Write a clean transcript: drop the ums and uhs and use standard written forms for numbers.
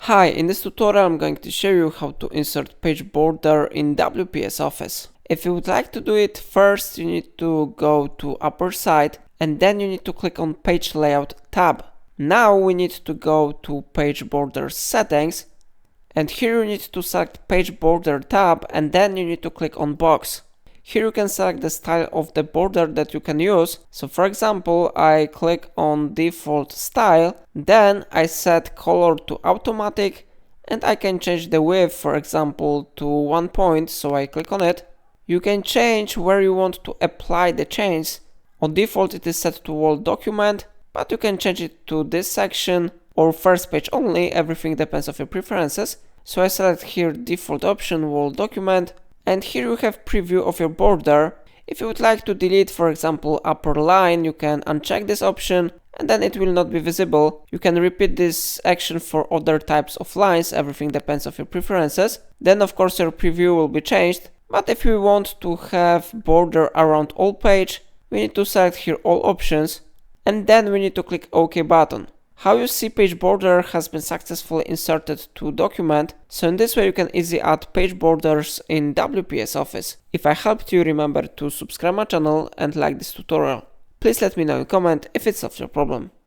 Hi, in this tutorial I'm going to show you how to insert page border in WPS Office. If you would like to do it, first you need to go to upper side and then you need to click on Page Layout tab. Now we need to go to Page Border Settings and here you need to select Page Border tab and then you need to click on Box. Here you can select the style of the border that you can use. So for example, I click on default style, then I set color to automatic and I can change the width, for example, to 1 point, so I click on it. You can change where you want to apply the change. On default it is set to whole document, but you can change it to this section or first page only, everything depends on your preferences. So I select here default option, whole document. And here you have preview of your border. If you would like to delete, for example, upper line, you can uncheck this option and then it will not be visible. You can repeat this action for other types of lines, everything depends on your preferences. Then of course your preview will be changed, but if you want to have border around all page, we need to select here all options and then we need to click OK button. How you see page border has been successfully inserted to document, so in this way you can easily add page borders in WPS Office. If I helped you, remember to subscribe my channel and like this tutorial. Please let me know in comment if it solves your problem.